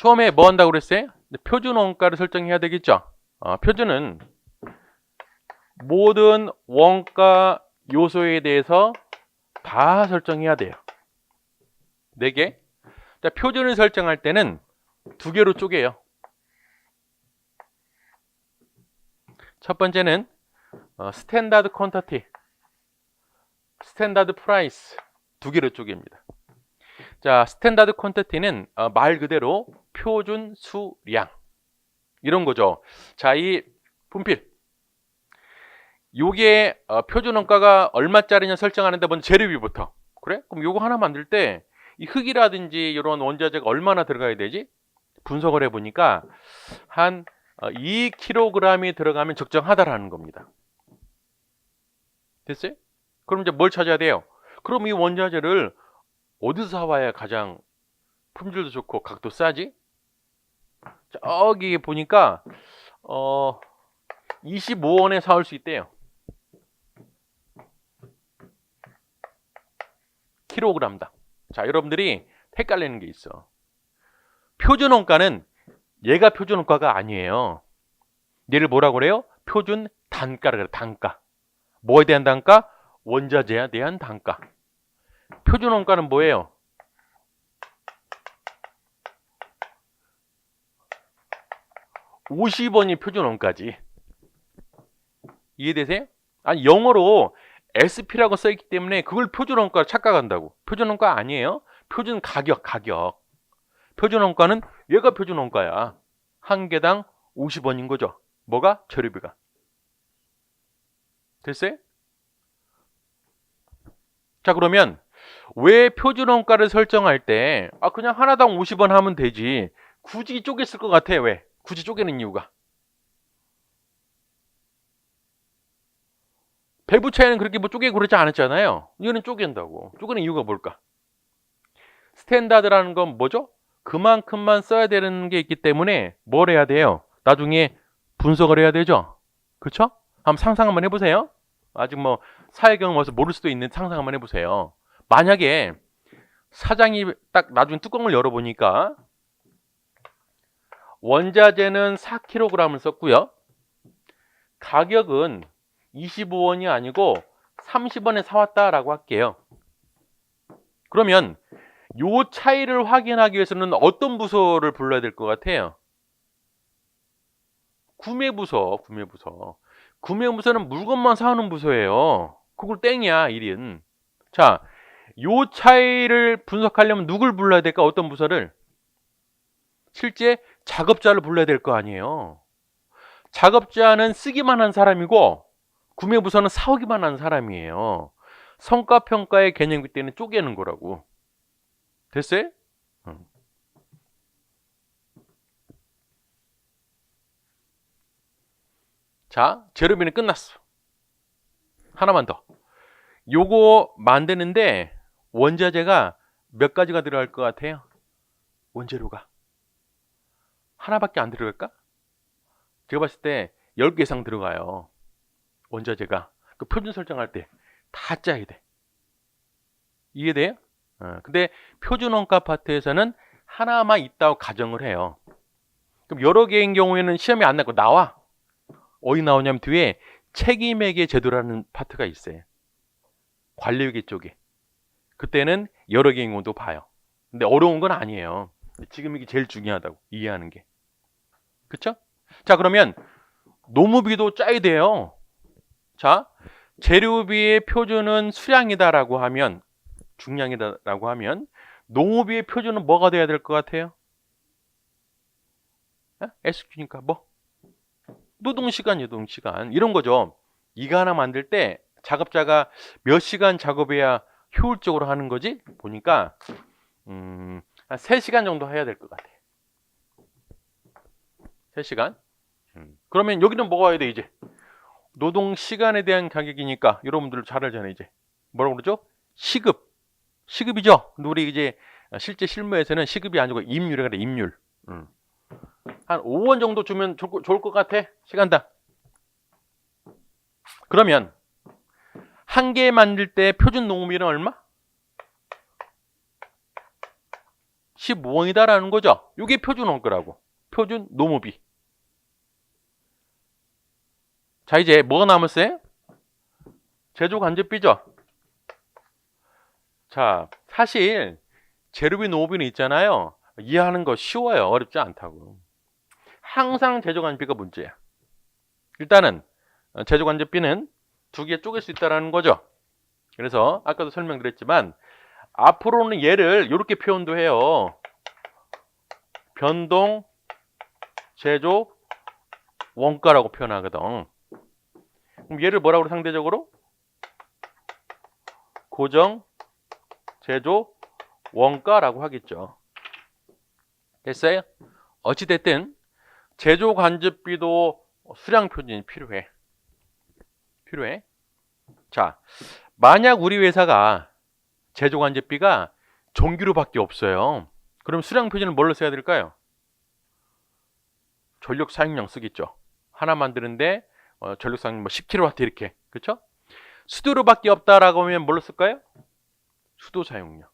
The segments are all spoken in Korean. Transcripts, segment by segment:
처음에 뭐 한다고 그랬어요? 표준 원가를 설정해야 되겠죠. 표준은 모든 원가 요소에 대해서 다 설정해야 돼요. 4개. 자, 표준을 설정할 때는 2개로 쪼개요. 첫 번째는 스탠다드 퀀터티, 스탠다드 프라이스 2개로 쪼갭니다. 자, 스탠다드 퀀터티는 말 그대로 표준 수량 이런 거죠. 자, 이 분필 요게 표준 원가가 얼마짜리냐 설정하는데 먼저 재료비부터. 그래? 그럼 요거 하나 만들 때 이 흙이라든지 이런 원자재가 얼마나 들어가야 되지? 분석을 해보니까 한 2kg이 들어가면 적정하다라는 겁니다. 됐어요? 그럼 이제 뭘 찾아야 돼요? 그럼 이 원자재를 어디서 사와야 가장 품질도 좋고 각도 싸지? 저기 보니까 25원에 사올 수 있대요. 킬로그램당. 자, 여러분들이 헷갈리는 게 있어. 표준 원가는 얘가 표준 원가가 아니에요. 얘를 뭐라고 그래요? 표준 단가라 그래. 단가. 뭐에 대한 단가? 원자재에 대한 단가. 표준 원가는 뭐예요? $50이 표준 원가지. 이해되세요? 아니, 영어로 SP라고 써있기 때문에 그걸 표준 원가로 착각한다고. 표준 원가 아니에요. 표준 가격. 표준 원가는 얘가 표준 원가야. 한 개당 50원인 거죠. 뭐가? 재료비가. 됐어요? 자, 그러면 왜 표준 원가를 설정할 때 그냥 하나당 50원 하면 되지 굳이 쪼갰을 것 같아. 왜? 굳이 쪼개는 이유가. 배부 차이는 그렇게 뭐 쪼개고 그러지 않았잖아요. 이거는 쪼갠다고. 쪼개는 이유가 뭘까? 스탠다드라는 건 뭐죠? 그만큼만 써야 되는 게 있기 때문에 뭘 해야 돼요? 나중에 분석을 해야 되죠. 그렇죠? 한번 상상 한번 해보세요. 아직 뭐 사회 경험 와서 모를 수도 있는 상상 한번 해보세요. 만약에 사장이 딱 나중에 뚜껑을 열어보니까 원자재는 4kg을 썼고요. 가격은 25원이 아니고 30원에 사왔다라고 할게요. 그러면 요 차이를 확인하기 위해서는 어떤 부서를 불러야 될 것 같아요? 구매부서. 구매부서는 물건만 사오는 부서예요. 그걸 땡이야, 1인. 자, 요 차이를 분석하려면 누굴 불러야 될까? 어떤 부서를? 실제 작업자를 불러야 될 거 아니에요. 작업자는 쓰기만 한 사람이고 구매부서는 사오기만 한 사람이에요. 성과평가의 개념이기 때문에 쪼개는 거라고. 됐어요? 자, 재료비는 끝났어. 하나만 더. 요거 만드는데 원자재가 몇 가지가 들어갈 것 같아요? 원재료가 하나밖에 안 들어갈까? 제가 봤을 때 10개 이상 들어가요. 원자재가. 그 표준 설정할 때 다 짜야 돼. 이해돼요? 근데 표준 원가 파트에서는 하나만 있다고 가정을 해요. 그럼 여러 개인 경우에는 시험이 안 나고 나와. 어디 나오냐면 뒤에 책임회계 제도라는 파트가 있어요. 관리회계 쪽에. 그때는 여러 개인 경우도 봐요. 근데 어려운 건 아니에요. 지금 이게 제일 중요하다고 이해하는 게. 그쵸? 자, 그러면 노무비도 짜야 돼요. 자, 재료비의 표준은 수량이다라고 하면, 중량이다라고 하면 노무비의 표준은 뭐가 돼야 될 것 같아요? SQ니까 뭐? 노동시간 이런 거죠. 이거 하나 만들 때 작업자가 몇 시간 작업해야 효율적으로 하는 거지? 보니까 한 3시간 정도 해야 될 것 같아. 3시간? 그러면 여기는 뭐가 와야 돼 이제? 노동시간에 대한 가격이니까 여러분들 잘 알잖아요. 이제 뭐라고 그러죠? 시급이죠. 근데 우리 이제 실제 실무에서는 시급이 아니고 임률이라 그래. 임률. 한 5원 정도 주면 좋을 것 같아. 시간당. 그러면 한 개 만들 때 표준 노무비는 얼마? 15원이다라는 거죠. 이게 표준 원가라고. 표준 노무비. 자, 이제 뭐가 남았어요? 제조 간접비죠. 자, 사실 재료비 노무비는 있잖아요. 이해하는 거 쉬워요. 어렵지 않다고. 항상 제조 간접비가 문제야. 일단은 제조 간접비는 두 개 쪼갤 수 있다라는 거죠. 그래서 아까도 설명드렸지만 앞으로는 얘를 이렇게 표현도 해요. 변동 제조 원가라고 표현하거든. 그럼 얘를 뭐라고 상대적으로? 고정 제조 원가라고 하겠죠. 됐어요? 어찌됐든 제조 간접비도 수량 표준이 필요해. 자, 만약 우리 회사가 제조 간접비가 전기료밖에 없어요. 그럼 수량 표준을 뭘로 써야 될까요? 전력 사용량 쓰겠죠. 하나 만드는데 전력 사용량 뭐 10kW 이렇게. 그렇죠? 수도료밖에 없다라고 하면 뭘로 쓸까요? 수도 사용량.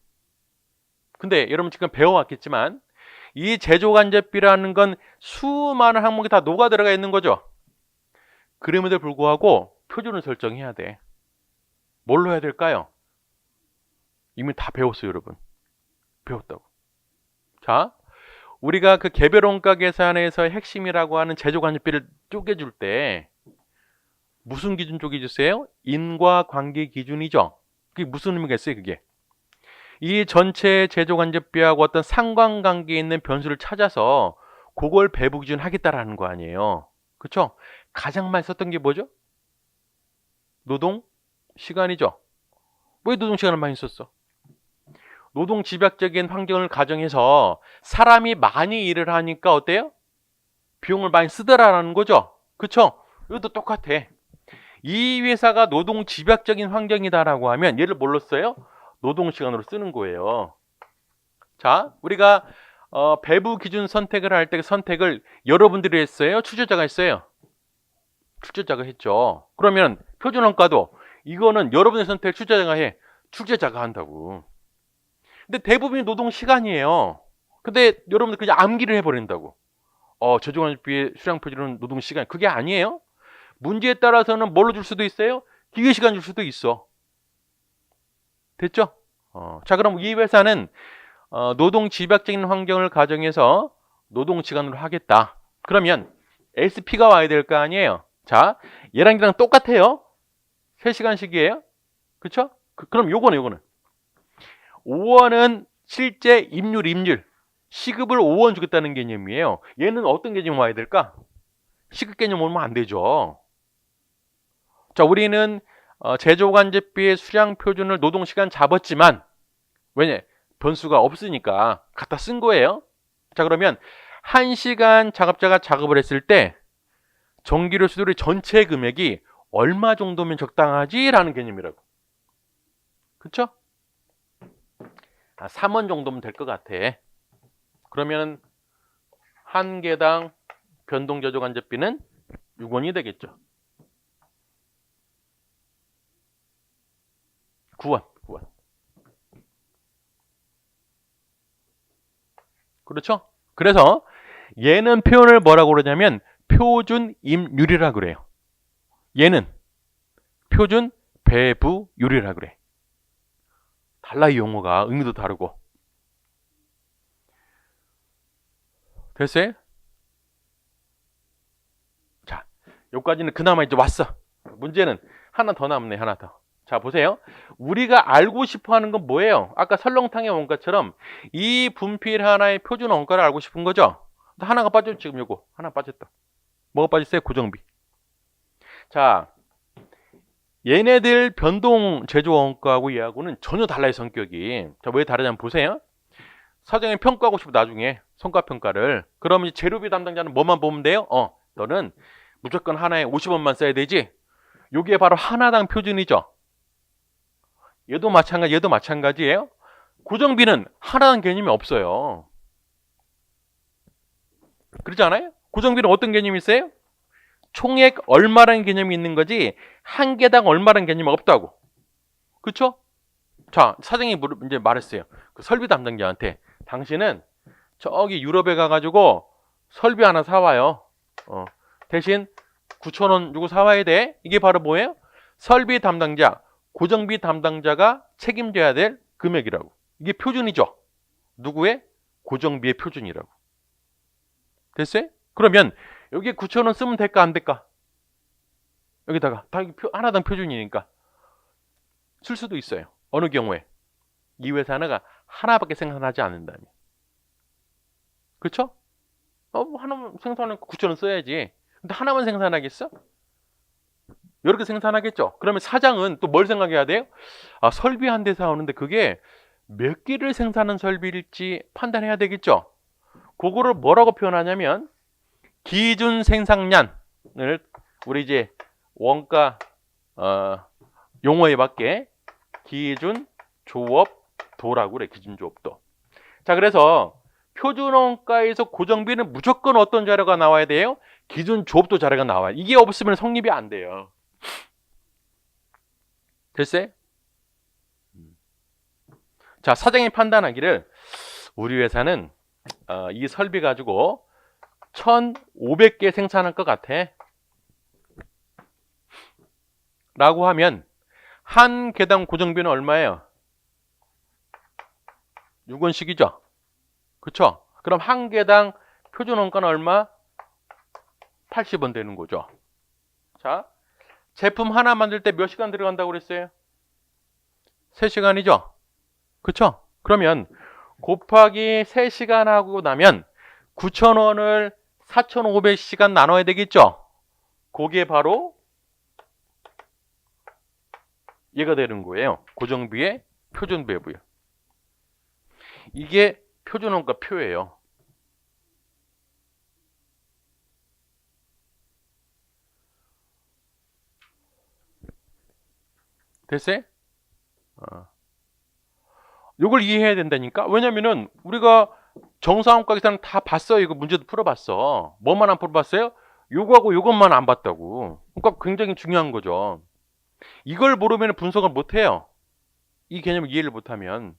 근데 여러분 지금 배워왔겠지만 이 제조 간접비라는 건 수많은 항목이 다 녹아 들어가 있는 거죠. 그럼에도 불구하고 표준을 설정해야 돼. 뭘로 해야 될까요? 이미 다 배웠어요, 여러분. 배웠다고. 자, 우리가 그 개별 원가 계산에서 핵심이라고 하는 제조 간접비를 쪼개줄 때 무슨 기준 쪼개주세요? 인과관계 기준이죠. 그게 무슨 의미가 있어요, 그게? 이 전체 제조 간접비하고 어떤 상관관계에 있는 변수를 찾아서 그걸 배부 기준 하겠다라는 거 아니에요. 그렇죠? 가장 많이 썼던 게 뭐죠? 노동 시간이죠. 왜 노동 시간을 많이 썼어? 노동 집약적인 환경을 가정해서 사람이 많이 일을 하니까 어때요? 비용을 많이 쓰더라라는 거죠. 그렇죠? 이것도 똑같아. 이 회사가 노동 집약적인 환경이다라고 하면 얘를 뭘로 써요? 노동 시간으로 쓰는 거예요. 자, 우리가 배부 기준 선택을 할 때 선택을 여러분들이 했어요? 출제자가 했어요? 출제자가 했죠. 그러면 표준 원가도 이거는 여러분의 선택을 출제자가 해. 출제자가 한다고. 근데 대부분이 노동 시간이에요. 근데 여러분들 그냥 암기를 해버린다고. 제조 간접비의 수량 표준은 노동 시간. 그게 아니에요. 문제에 따라서는 뭘로 줄 수도 있어요? 기계 시간 줄 수도 있어. 됐죠? 자, 그럼 이 회사는 노동 집약적인 환경을 가정해서 노동 시간으로 하겠다. 그러면 SP가 와야 될 거 아니에요. 자, 얘랑 똑같아요. 3시간씩이에요. 그쵸? 그럼 요거는 5원은 실제 임률. 시급을 5원 주겠다는 개념이에요. 얘는 어떤 개념 와야 될까? 시급 개념 오면 안 되죠. 자, 우리는 제조 간접비의 수량 표준을 노동시간 잡았지만 왜냐? 변수가 없으니까 갖다 쓴 거예요. 자, 그러면 1시간 작업자가 작업을 했을 때 전기료 수도료 전체 금액이 얼마 정도면 적당하지? 라는 개념이라고. 그쵸? 3원 정도면 될 것 같아. 그러면 한 개당 변동 제조 간접비는 6원이 되겠죠. 9원. 그렇죠? 그래서 얘는 표현을 뭐라고 그러냐면 표준 임률이라고 그래요. 얘는 표준 배부율이라고 그래. 달라, 이 용어가. 의미도 다르고. 됐어요? 자, 여기까지는 그나마 이제 왔어. 문제는 하나 더 남네, 하나 더. 자, 보세요. 우리가 알고 싶어 하는 건 뭐예요? 아까 설렁탕의 원가처럼 이 분필 하나의 표준 원가를 알고 싶은 거죠? 하나가 빠졌죠, 지금 요거. 하나 빠졌다. 뭐가 빠졌어요? 고정비. 자, 얘네들 변동 제조 원가하고 얘하고는 전혀 달라요, 성격이. 자, 왜 다르냐면 보세요. 사장님 평가하고 싶어, 나중에. 성과평가를. 그러면 재료비 담당자는 뭐만 보면 돼요? 너는 무조건 하나에 50원만 써야 되지? 요게 바로 하나당 표준이죠. 얘도 마찬가지예요. 고정비는 하나당 개념이 없어요. 그렇지 않아요? 고정비는 어떤 개념이 있어요? 총액 얼마라는 개념이 있는 거지 한 개당 얼마라는 개념이 없다고. 그렇죠? 자, 사장님이 이제 말했어요. 그 설비 담당자한테 당신은 저기 유럽에 가가지고 설비 하나 사와요. 대신 9,000원 주고 사와야 돼. 이게 바로 뭐예요? 설비 담당자, 고정비 담당자가 책임져야 될 금액이라고. 이게 표준이죠. 누구의? 고정비의 표준이라고. 됐어요? 그러면 여기에 9,000원 쓰면 될까 안 될까? 여기다가 다 하나당 표준이니까 쓸 수도 있어요. 어느 경우에? 이 회사가 하나밖에 생산하지 않는다면. 그렇죠? 하나만 생산하니까 9,000원 써야지. 근데 하나만 생산하겠어? 여러 개 생산하겠죠? 그러면 사장은 또 뭘 생각해야 돼요? 설비 한 대 사오는데 그게 몇 개를 생산하는 설비일지 판단해야 되겠죠? 그거를 뭐라고 표현하냐면 기준 생산량을 우리 이제 원가 용어에 맞게 기준 조업도라고 그래. 기준 조업도. 자, 그래서 표준 원가에서 고정비는 무조건 어떤 자료가 나와야 돼요? 기준 조업도 자료가 나와요. 이게 없으면 성립이 안 돼요. 됐어요? 자, 사장이 판단하기를 우리 회사는 이 설비 가지고 1,500개 생산할 것 같아 라고 하면 한 개당 고정비는 얼마예요? 6원씩이죠. 그쵸? 그럼 한 개당 표준 원가는 얼마? 80원 되는 거죠. 자, 제품 하나 만들 때 몇 시간 들어간다고 그랬어요? 3시간이죠? 그쵸? 그러면 곱하기 3시간 하고 나면 9,000원을 4,500시간 나눠야 되겠죠? 그게 바로 얘가 되는 거예요. 고정비의 표준 배분이요. 이게 표준원가 표예요. 됐어요? 이걸 이해해야 된다니까? 왜냐면은 우리가 정사원가 계산은 다 봤어요. 이거 문제도 풀어봤어. 뭐만 안 풀어봤어요? 요거하고 요것만 안 봤다고. 그러니까 굉장히 중요한 거죠. 이걸 모르면 분석을 못해요. 이 개념을 이해를 못하면.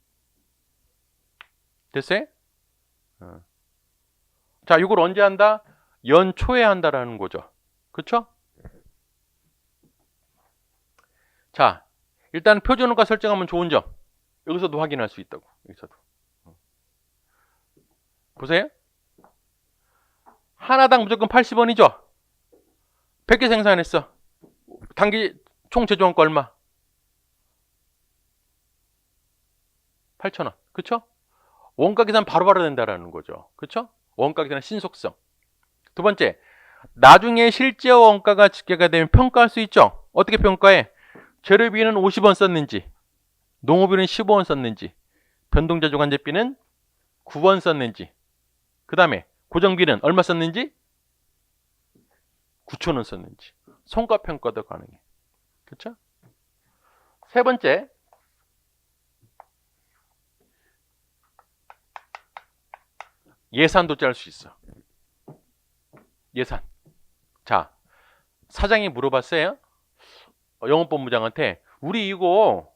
됐어요? 자, 이걸 언제 한다? 연초에 한다라는 거죠. 그쵸? 자, 일단 표준원가 설정하면 좋은 점. 여기서도 확인할 수 있다고. 여기서도. 보세요. 하나당 무조건 80원이죠? 100개 생산했어. 단기 총 제조원가 얼마? 8,000원. 그쵸? 원가 계산 바로바로 된다라는 거죠. 그쵸? 원가 계산 신속성. 두 번째, 나중에 실제 원가가 집계가 되면 평가할 수 있죠. 어떻게 평가해? 재료비는 50원 썼는지, 농업비는 15원 썼는지, 변동자조간제비는 9원 썼는지, 그 다음에 고정비는 얼마 썼는지, 9,000원 썼는지. 성과평가도 가능해. 그렇죠? 세 번째, 예산도 짤 수 있어. 예산. 자, 사장이 물어봤어요. 영업본부장한테 우리 이거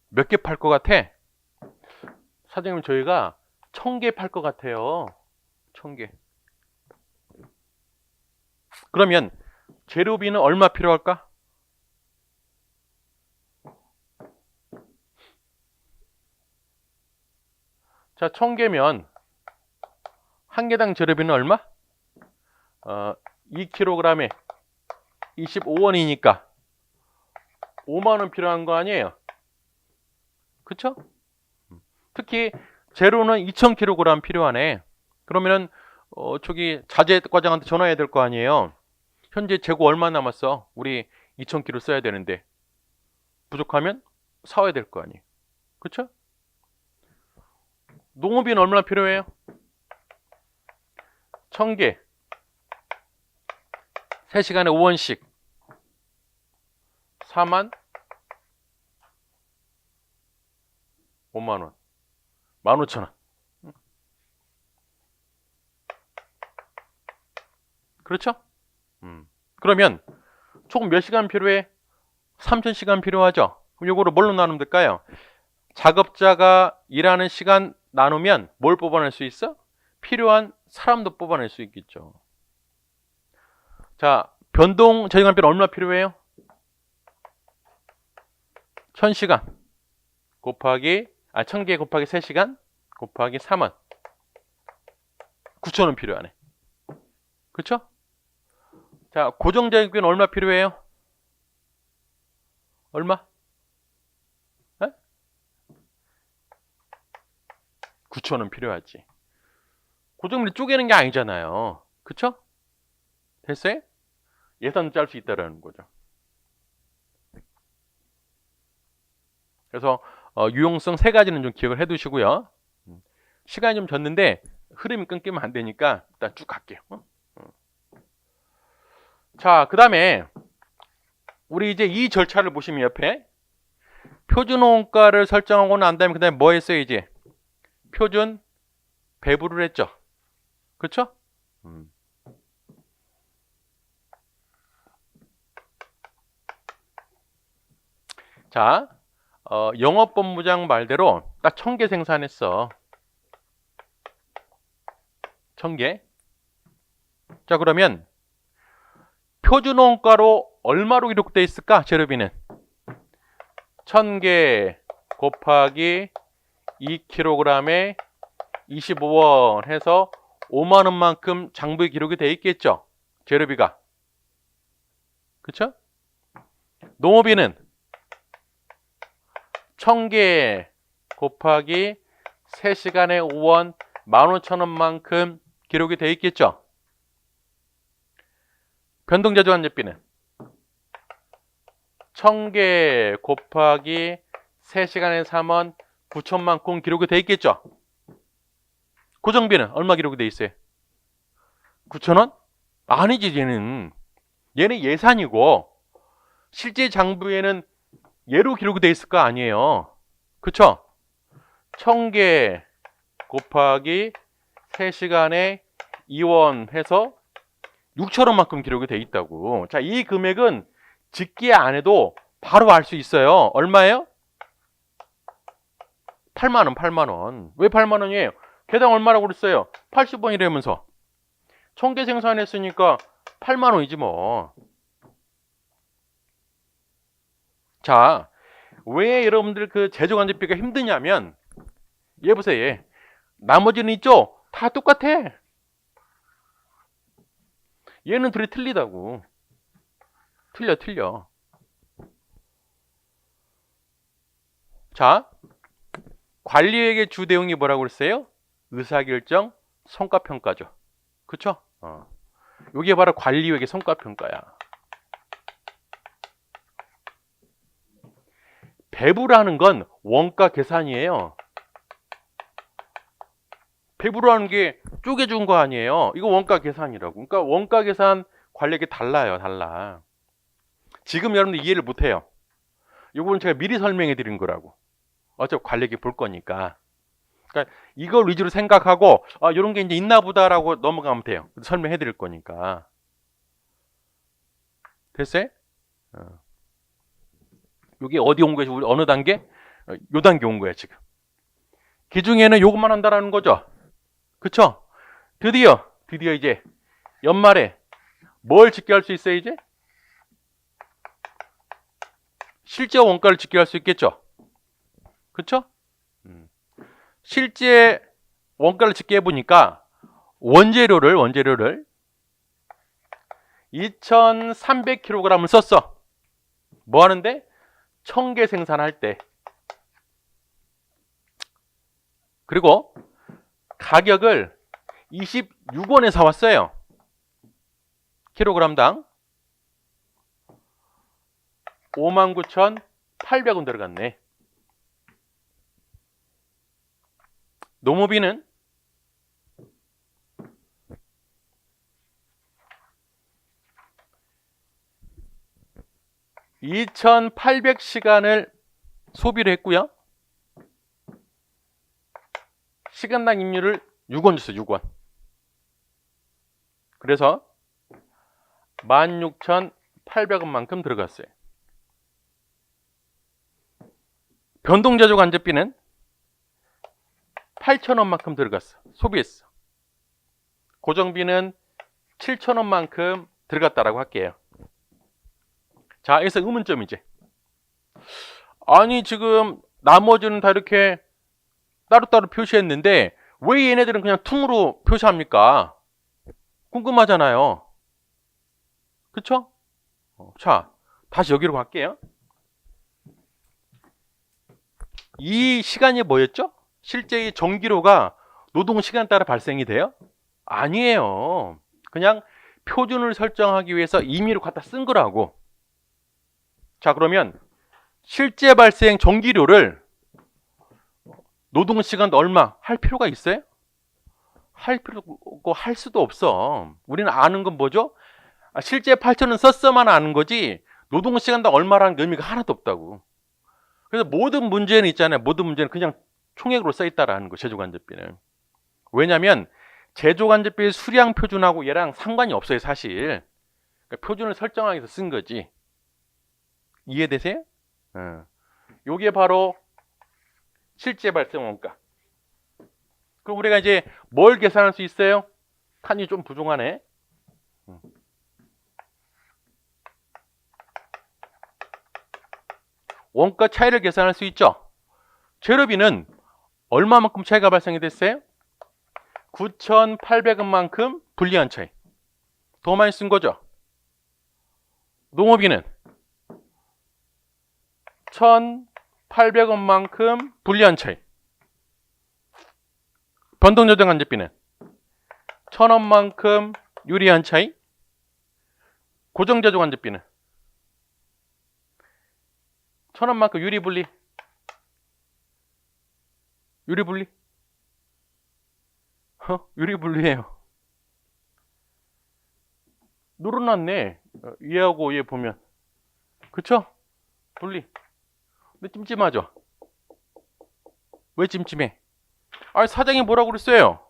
몇 개 팔 것 같아? 사장님, 저희가 1,000개 팔 것 같아요. 1,000개. 그러면 재료비는 얼마 필요할까? 자, 1,000개면 한 개당 재료비는 얼마? 2kg에 25원이니까 5만원 필요한 거 아니에요? 그쵸? 특히 재료는 2,000kg 필요하네. 그러면은 저기 자재과장한테 전화해야 될 거 아니에요? 현재 재고 얼마 남았어? 우리 2,000kg 써야 되는데 부족하면 사와야 될 거 아니에요? 그쵸? 농업비는 얼마나 필요해요? 1,000개 3시간에 5원씩 4만 5만원 15,000원. 그렇죠? 그러면 총 몇 시간 필요해? 3,000시간 필요하죠? 그럼 이거를 뭘로 나누면 될까요? 작업자가 일하는 시간 나누면 뭘 뽑아낼 수 있어? 필요한 사람도 뽑아낼 수 있겠죠. 자, 변동 저지간비는 얼마 필요해요? 1000시간 곱하기 1000개 곱하기 3시간 곱하기 3원 9,000원 필요하네. 그렇죠? 자, 고정자격비는 얼마 필요해요? 얼마? 9,000원 필요하지. 고정비를 쪼개는 게 아니잖아요. 그쵸? 됐어요? 예산을 짤 수 있다라는 거죠. 그래서 유용성 3가지는 좀 기억을 해 두시고요. 시간이 좀 졌는데 흐름이 끊기면 안 되니까 일단 쭉 갈게요. 자, 그 다음에 우리 이제 이 절차를 보시면 옆에 표준 원가를 설정하고 난 다음에 그 다음에 뭐 했어요? 이제 표준 배부를 했죠. 그렇죠? 자, 영업본부장 말대로 딱 1000개 생산했어. 1000개. 자, 그러면 표준 원가로 얼마로 기록되어 있을까? 재료비는 1000개 곱하기 2kg에 25원 해서 5만 원만큼 장부에 기록이 되어 있겠죠. 재료비가. 그쵸? 농업비는 1000개 곱하기 3시간에 5원 15,000원만큼 기록이 되어 있겠죠. 변동자재관리비는 1000개 곱하기 3시간에 3원 9,000만큼 기록이 되어 있겠죠. 고정비는 얼마 기록이 되어 있어요? 9,000원? 아니지, 얘는 예산이고 실제 장부에는 얘로 기록이 되어 있을 거 아니에요. 그쵸? 1000개 곱하기 3시간에 2원 해서 6,000원만큼 기록이 되어 있다고. 자, 이 금액은 직계 안 해도 바로 알 수 있어요. 얼마예요? 8만원, 8만원. 왜 8만원이에요? 개당 얼마라고 그랬어요? 80원이라면서. 1000개 생산했으니까 8만원이지 뭐. 자, 왜 여러분들 그 제조관리비가 힘드냐면 얘 보세요. 얘. 나머지는 있죠? 다 똑같아. 얘는 둘이 틀리다고. 틀려. 자, 관리회계 주 내용이 뭐라고 그랬어요? 의사결정, 성과평가죠. 그쵸? 이게 바로 관리회계 성과평가야. 배부라는 건 원가 계산이에요. 배부라는 게 쪼개준 거 아니에요. 이거 원가 계산이라고. 그러니까 원가 계산 관리회계 달라요. 달라. 지금 여러분들 이해를 못해요. 이거는 제가 미리 설명해 드린 거라고. 어차피 관리회계 볼 거니까. 그러니까 이걸 위주로 생각하고 이런 게 이제 있나 보다라고 넘어가면 돼요. 설명해 드릴 거니까. 됐어요? 이게 어디 온 거예요? 우리 어느 단계? 요 단계 온 거야 지금. 기중에는 요것만 한다라는 거죠. 그쵸? 드디어 이제 연말에 뭘 집계할 수 있어요 이제? 실제 원가를 집계할 수 있겠죠. 그쵸? 실제 원가를 집계해 보니까 원재료를 2300kg을 썼어. 뭐 하는데? 1000개 생산할 때. 그리고 가격을 26원에 사왔어요. 킬로그램당 59,800원 들어갔네. 농업비는 2,800시간을 소비를 했고요. 시간당 임료를 6원 줬어요. 6원. 그래서 16,800원만큼 들어갔어요. 변동제조 간접비는 8,000원만큼 들어갔어. 소비했어. 고정비는 7,000원만큼 들어갔다라고 할게요. 자, 여기서 의문점이지. 아니 지금 나머지는 다 이렇게 따로따로 표시했는데 왜 얘네들은 그냥 퉁으로 표시합니까? 궁금하잖아요. 그쵸? 자, 다시 여기로 갈게요. 이 시간이 뭐였죠? 실제 이 전기료가 노동시간 따라 발생이 돼요? 아니에요. 그냥 표준을 설정하기 위해서 임의로 갖다 쓴 거라고. 자, 그러면 실제 발생 전기료를 노동시간 얼마 할 필요가 있어요? 할 필요가 없고 할 수도 없어. 우리는 아는 건 뭐죠? 실제 8,000원 썼어만 아는 거지 노동시간당 얼마라는 의미가 하나도 없다고. 그래서 모든 문제는 있잖아요. 모든 문제는 그냥 총액으로 써있다라는 거, 제조간접비는. 왜냐하면 제조간접비 수량 표준하고 얘랑 상관이 없어요, 사실. 그러니까 표준을 설정하기 위해서 쓴 거지. 이해되세요? 요게 바로 실제 발생 원가. 그럼 우리가 이제 뭘 계산할 수 있어요? 칸이 좀 부족하네. 원가 차이를 계산할 수 있죠. 재료비는 얼마만큼 차이가 발생이 됐어요? 9,800원만큼 불리한 차이. 더 많이 쓴 거죠. 농업비는 1,800원만큼 불리한 차이. 변동조정간접비는 1,000원만큼 유리한 차이. 고정제조간접비는 1,000원만큼 유리분리. 유리분리? 유리분리예요. 늘어났네. 얘하고 얘 보면. 그쵸? 분리. 근데 찜찜하죠? 왜 찜찜해? 아니 사장이 뭐라고 그랬어요?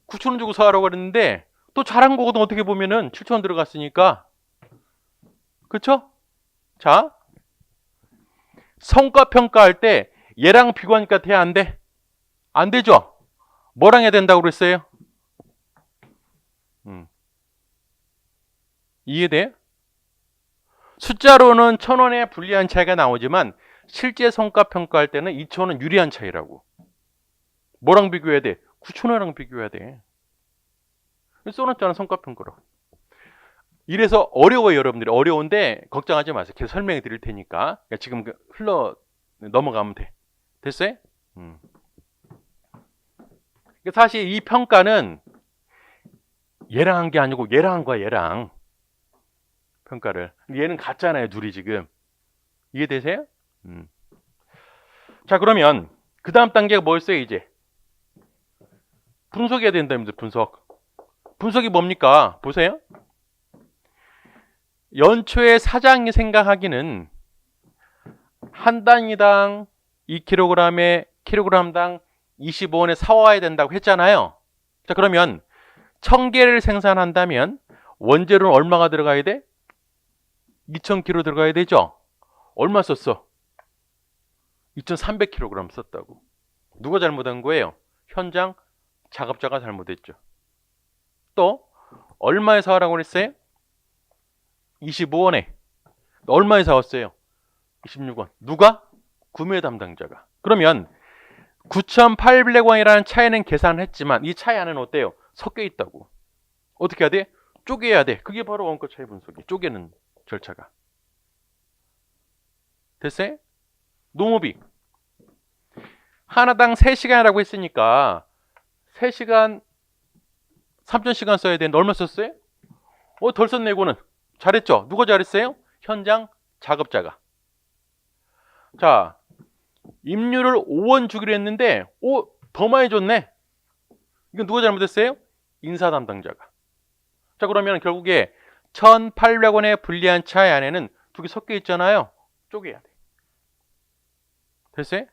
9,000원 주고 사라고 그랬는데 또 잘한 거거든. 어떻게 보면은 7,000원 들어갔으니까. 그쵸? 자, 성과 평가할 때 얘랑 비교하니까 돼? 안 돼? 안 되죠? 뭐랑 해야 된다고 그랬어요? 이해돼? 숫자로는 1,000원의 불리한 차이가 나오지만 실제 성과 평가할 때는 2,000원 유리한 차이라고. 뭐랑 비교해야 돼? 9,000원이랑 비교해야 돼. 써놨잖아, 성과 평가로. 이래서 어려워요, 여러분들이. 어려운데 걱정하지 마세요. 계속 설명해 드릴 테니까. 그러니까 지금 흘러 넘어가면 돼. 됐어요? 사실 이 평가는 얘랑 한 게 아니고 얘랑 한 거야, 얘랑. 평가를. 얘는 같잖아요, 둘이 지금. 이해되세요? 자, 그러면 그 다음 단계가 뭐였어요, 이제? 분석해야 된다면서, 분석. 분석이 뭡니까? 보세요. 연초에 사장이 생각하기는 한 단위당 2kg에 킬로그램당 25원에 사와야 된다고 했잖아요. 자, 그러면 1,000개를 생산한다면 원재료는 얼마가 들어가야 돼? 2,000kg 들어가야 되죠? 얼마 썼어? 2,300kg 썼다고. 누가 잘못한 거예요? 현장 작업자가 잘못했죠. 또 얼마에 사라고 그랬어요? 25원에. 얼마에 사왔어요? 26원. 누가? 구매 담당자가. 그러면 9,800원이라는 차이는 계산을 했지만 이 차이 안에는 어때요? 섞여 있다고. 어떻게 해야 돼? 쪼개야 돼. 그게 바로 원가 차이 분석이. 쪼개는 절차가. 됐어요? 농업이 하나당 3시간이라고 했으니까 3시간 3,000시간 써야 되는데 얼마 썼어요? 덜 썼네. 이거는 잘했죠? 누가 잘했어요? 현장 작업자가. 자, 임료를 5원 주기로 했는데 더 많이 줬네. 이건 누가 잘못했어요? 인사 담당자가. 자, 그러면 결국에 1,800원의 불리한 차이 안에는 두 개 섞여 있잖아요. 쪼개야 돼. 됐어요?